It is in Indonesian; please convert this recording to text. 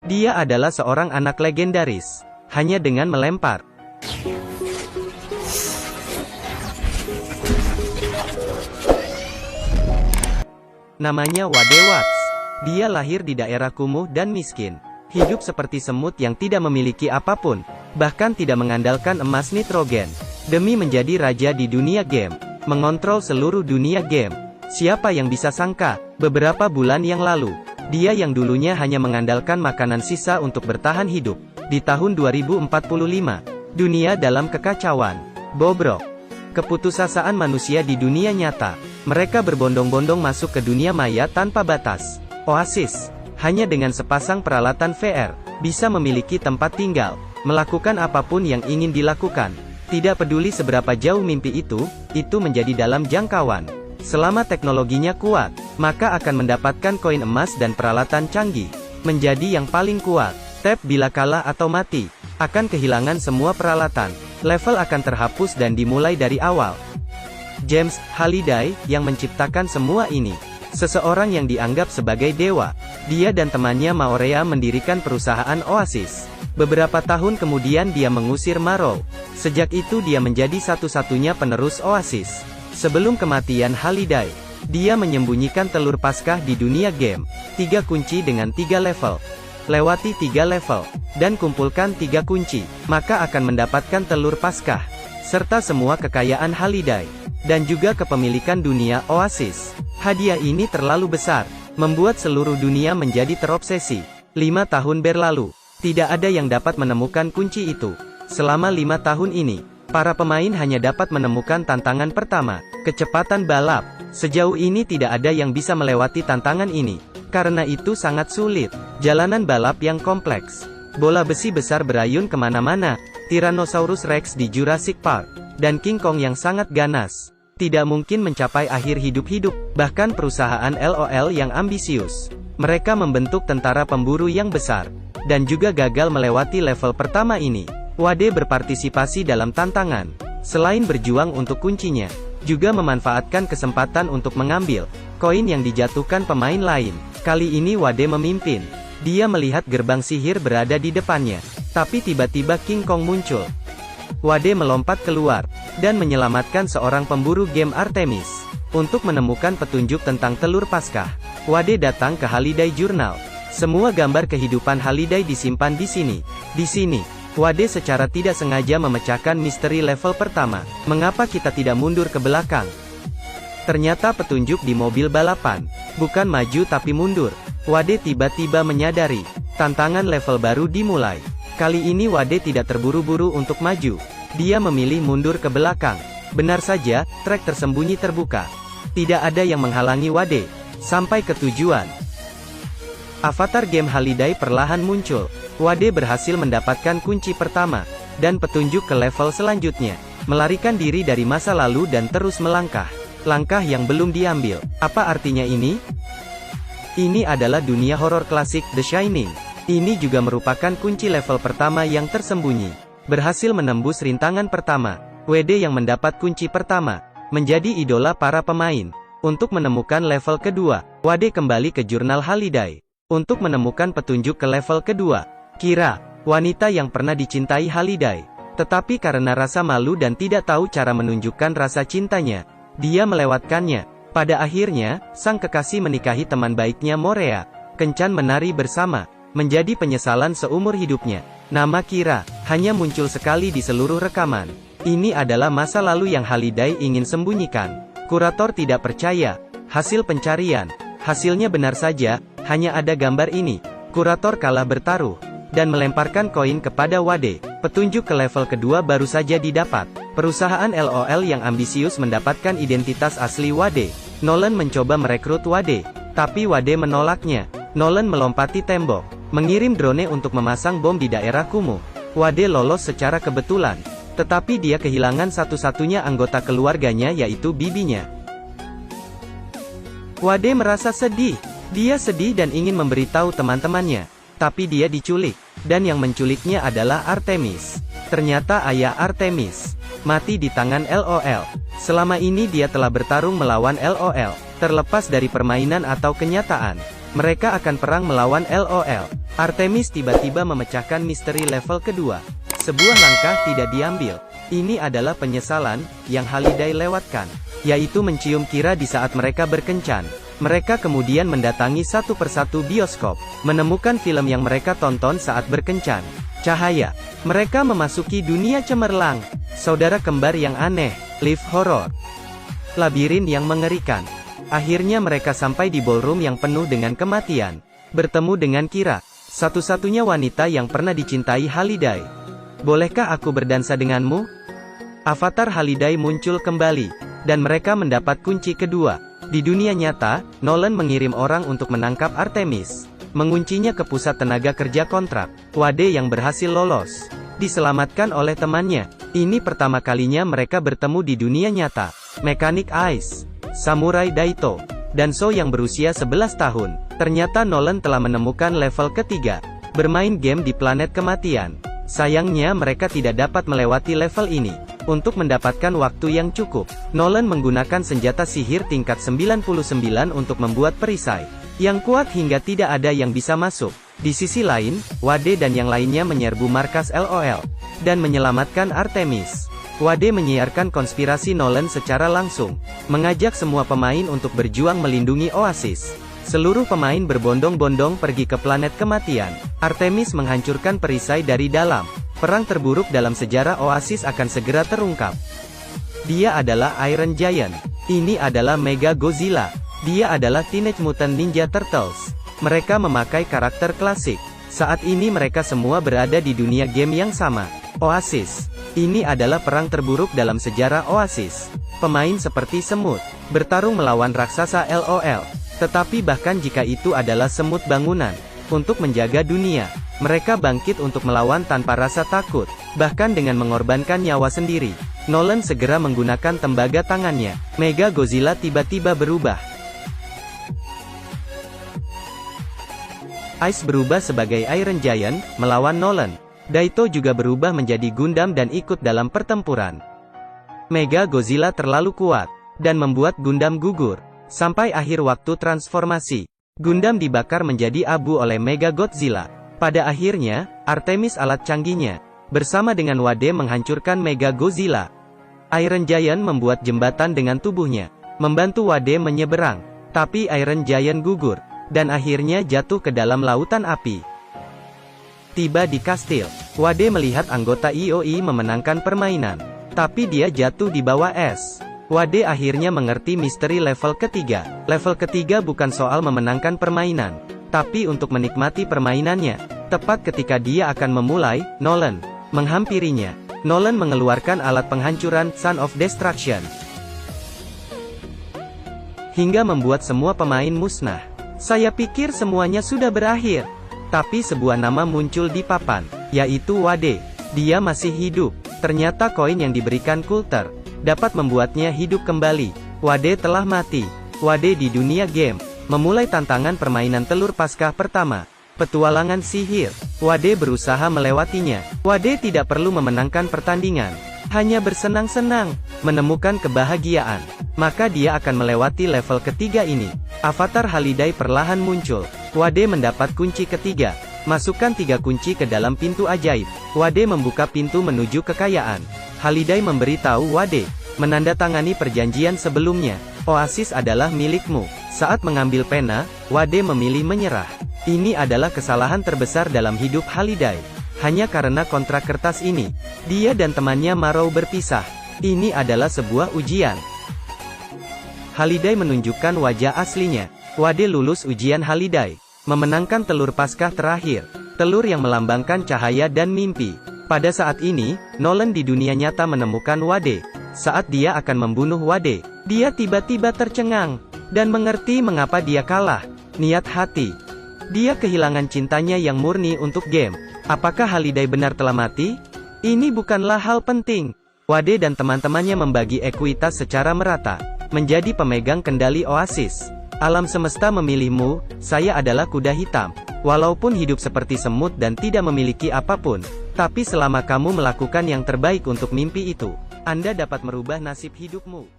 Dia adalah seorang anak legendaris. Hanya dengan melempar. Namanya Wade Watts. Dia lahir di daerah kumuh dan miskin. Hidup seperti semut yang tidak memiliki apapun. Bahkan tidak mengandalkan emas nitrogen. Demi menjadi raja di dunia game. Mengontrol seluruh dunia game. Siapa yang bisa sangka, beberapa bulan yang lalu, dia yang dulunya hanya mengandalkan makanan sisa untuk bertahan hidup. Di tahun 2045, dunia dalam kekacauan. Bobrok. Keputusasaan manusia di dunia nyata. Mereka berbondong-bondong masuk ke dunia maya tanpa batas. Oasis. Hanya dengan sepasang peralatan VR, bisa memiliki tempat tinggal, melakukan apapun yang ingin dilakukan. Tidak peduli seberapa jauh mimpi itu menjadi dalam jangkauan. Selama teknologinya kuat, maka akan mendapatkan koin emas dan peralatan canggih. Menjadi yang paling kuat. Tap bila kalah atau mati, akan kehilangan semua peralatan. Level akan terhapus dan dimulai dari awal. James Halliday, yang menciptakan semua ini. Seseorang yang dianggap sebagai dewa. Dia dan temannya Maorea mendirikan perusahaan Oasis. Beberapa tahun kemudian dia mengusir Marrow. Sejak itu dia menjadi satu-satunya penerus Oasis. Sebelum kematian Halliday, dia menyembunyikan telur Paskah di dunia game. 3 kunci dengan 3 level. Lewati 3 level, dan kumpulkan 3 kunci, maka akan mendapatkan telur Paskah, serta semua kekayaan Halliday, dan juga kepemilikan dunia Oasis. Hadiah ini terlalu besar, membuat seluruh dunia menjadi terobsesi. 5 tahun berlalu, tidak ada yang dapat menemukan kunci itu. Selama 5 tahun ini, para pemain hanya dapat menemukan tantangan pertama, kecepatan balap. Sejauh ini tidak ada yang bisa melewati tantangan ini. Karena itu sangat sulit. Jalanan balap yang kompleks. Bola besi besar berayun kemana-mana. Tyrannosaurus Rex di Jurassic Park. Dan King Kong yang sangat ganas. Tidak mungkin mencapai akhir hidup-hidup. Bahkan perusahaan LOL yang ambisius. Mereka membentuk tentara pemburu yang besar. Dan juga gagal melewati level pertama ini. Wade berpartisipasi dalam tantangan. Selain berjuang untuk kuncinya, juga memanfaatkan kesempatan untuk mengambil koin yang dijatuhkan pemain lain. Kali ini Wade memimpin. Dia melihat gerbang sihir berada di depannya. Tapi tiba-tiba King Kong muncul. Wade melompat keluar, dan menyelamatkan seorang pemburu game Artemis. Untuk menemukan petunjuk tentang telur Paskah, Wade datang ke Halliday Journal. Semua gambar kehidupan Halliday disimpan di sini. Di sini, Wade secara tidak sengaja memecahkan misteri level pertama. Mengapa kita tidak mundur ke belakang? Ternyata petunjuk di mobil balapan. Bukan maju tapi mundur. Wade tiba-tiba menyadari, tantangan level baru dimulai. Kali ini Wade tidak terburu-buru untuk maju. Dia memilih mundur ke belakang. Benar saja, trek tersembunyi terbuka. Tidak ada yang menghalangi Wade. Sampai ke tujuan. Avatar game Halliday perlahan muncul. Wade berhasil mendapatkan kunci pertama, dan petunjuk ke level selanjutnya. Melarikan diri dari masa lalu dan terus melangkah. Langkah yang belum diambil. Apa artinya ini? Ini adalah dunia horor klasik The Shining. Ini juga merupakan kunci level pertama yang tersembunyi. Berhasil menembus rintangan pertama. Wade yang mendapat kunci pertama, menjadi idola para pemain. Untuk menemukan level kedua, Wade kembali ke jurnal Halliday. Untuk menemukan petunjuk ke level kedua. Kira, wanita yang pernah dicintai Halliday. Tetapi karena rasa malu dan tidak tahu cara menunjukkan rasa cintanya, dia melewatkannya. Pada akhirnya, sang kekasih menikahi teman baiknya Morea. Kencan menari bersama. Menjadi penyesalan seumur hidupnya. Nama Kira, hanya muncul sekali di seluruh rekaman. Ini adalah masa lalu yang Halliday ingin sembunyikan. Kurator tidak percaya. Hasil pencarian. Hasilnya benar saja, hanya ada gambar ini. Kurator kalah bertaruh. Dan melemparkan koin kepada Wade. Petunjuk ke level kedua baru saja didapat. Perusahaan LOL yang ambisius mendapatkan identitas asli Wade. Nolan mencoba merekrut Wade. Tapi Wade menolaknya. Nolan melompati tembok. Mengirim drone untuk memasang bom di daerah kumuh. Wade lolos secara kebetulan. Tetapi dia kehilangan satu-satunya anggota keluarganya yaitu bibinya. Wade merasa sedih. Dia sedih dan ingin memberitahu teman-temannya. Tapi dia diculik. Dan yang menculiknya adalah Artemis. Ternyata ayah Artemis mati di tangan LOL. Selama ini dia telah bertarung melawan LOL. Terlepas dari permainan atau kenyataan, Mereka akan perang melawan LOL. Artemis tiba-tiba memecahkan misteri level kedua. Sebuah langkah tidak diambil. Ini adalah penyesalan yang Halliday lewatkan, yaitu mencium Kira di saat mereka berkencan. Mereka kemudian mendatangi satu persatu bioskop, menemukan film yang mereka tonton saat berkencan. Cahaya. Mereka memasuki dunia cemerlang. Saudara kembar yang aneh. Live horror. Labirin yang mengerikan. Akhirnya mereka sampai di ballroom yang penuh dengan kematian. Bertemu dengan Kira, satu-satunya wanita yang pernah dicintai Halliday. Bolehkah aku berdansa denganmu? Avatar Halliday muncul kembali, dan mereka mendapat kunci kedua. Di dunia nyata, Nolan mengirim orang untuk menangkap Artemis, menguncinya ke pusat tenaga kerja kontrak. Wade yang berhasil lolos, diselamatkan oleh temannya. Ini pertama kalinya mereka bertemu di dunia nyata. Mekanik Ice, Samurai Daito, dan So yang berusia 11 tahun. Ternyata Nolan telah menemukan level ketiga, bermain game di planet kematian. Sayangnya mereka tidak dapat melewati level ini. Untuk mendapatkan waktu yang cukup, Nolan menggunakan senjata sihir tingkat 99 untuk membuat perisai yang kuat hingga tidak ada yang bisa masuk. Di sisi lain, Wade dan yang lainnya menyerbu markas LOL dan menyelamatkan Artemis. Wade menyiarkan konspirasi Nolan secara langsung, mengajak semua pemain untuk berjuang melindungi Oasis. Seluruh pemain berbondong-bondong pergi ke planet kematian. Artemis menghancurkan perisai dari dalam. Perang terburuk dalam sejarah Oasis akan segera terungkap. Dia adalah Iron Giant. Ini adalah Mega Godzilla. Dia adalah Teenage Mutant Ninja Turtles. Mereka memakai karakter klasik. Saat ini mereka semua berada di dunia game yang sama. Oasis. Ini adalah perang terburuk dalam sejarah Oasis. Pemain seperti semut bertarung melawan raksasa LOL. Tetapi bahkan jika itu adalah semut bangunan, untuk menjaga dunia, mereka bangkit untuk melawan tanpa rasa takut, bahkan dengan mengorbankan nyawa sendiri. Nolan segera menggunakan tembaga tangannya. Mega Godzilla tiba-tiba berubah. Ice berubah sebagai Iron Giant, melawan Nolan. Daito juga berubah menjadi Gundam dan ikut dalam pertempuran. Mega Godzilla terlalu kuat, dan membuat Gundam gugur. Sampai akhir waktu transformasi, Gundam dibakar menjadi abu oleh Mega Godzilla. Pada akhirnya, Artemis alat canggihnya, bersama dengan Wade menghancurkan Mega Godzilla. Iron Giant membuat jembatan dengan tubuhnya, membantu Wade menyeberang. Tapi Iron Giant gugur, dan akhirnya jatuh ke dalam lautan api. Tiba di kastil, Wade melihat anggota IOI memenangkan permainan, tapi dia jatuh di bawah es. Wade akhirnya mengerti misteri level ketiga. Level ketiga bukan soal memenangkan permainan, tapi untuk menikmati permainannya. Tepat ketika dia akan memulai, Nolan menghampirinya. Nolan mengeluarkan alat penghancuran, Son of Destruction, hingga membuat semua pemain musnah. Saya pikir semuanya sudah berakhir. Tapi sebuah nama muncul di papan, yaitu Wade. Dia masih hidup. Ternyata koin yang diberikan Coulter dapat membuatnya hidup kembali. Wade telah mati. Wade di dunia game, memulai tantangan permainan telur Paskah pertama. Petualangan sihir. Wade berusaha melewatinya. Wade tidak perlu memenangkan pertandingan, hanya bersenang-senang, menemukan kebahagiaan. Maka dia akan melewati level ketiga ini. Avatar Halliday perlahan muncul. Wade mendapat kunci ketiga. Masukkan 3 kunci ke dalam pintu ajaib. Wade membuka pintu menuju kekayaan. Halliday memberitahu Wade, menandatangani perjanjian sebelumnya. Oasis adalah milikmu. Saat mengambil pena, Wade memilih menyerah. Ini adalah kesalahan terbesar dalam hidup Halliday. Hanya karena kontrak kertas ini, dia dan temannya Marrow berpisah. Ini adalah sebuah ujian. Halliday menunjukkan wajah aslinya. Wade lulus ujian Halliday, memenangkan telur Paskah terakhir. Telur yang melambangkan cahaya dan mimpi. Pada saat ini, Nolan di dunia nyata menemukan Wade. Saat dia akan membunuh Wade, dia tiba-tiba tercengang, dan mengerti mengapa dia kalah. Niat hati. Dia kehilangan cintanya yang murni untuk game. Apakah Halliday benar telah mati? Ini bukanlah hal penting. Wade dan teman-temannya membagi ekuitas secara merata, menjadi pemegang kendali Oasis. Alam semesta memilihmu. Saya adalah kuda hitam. Walaupun hidup seperti semut dan tidak memiliki apapun, tapi selama kamu melakukan yang terbaik untuk mimpi itu, Anda dapat merubah nasib hidupmu.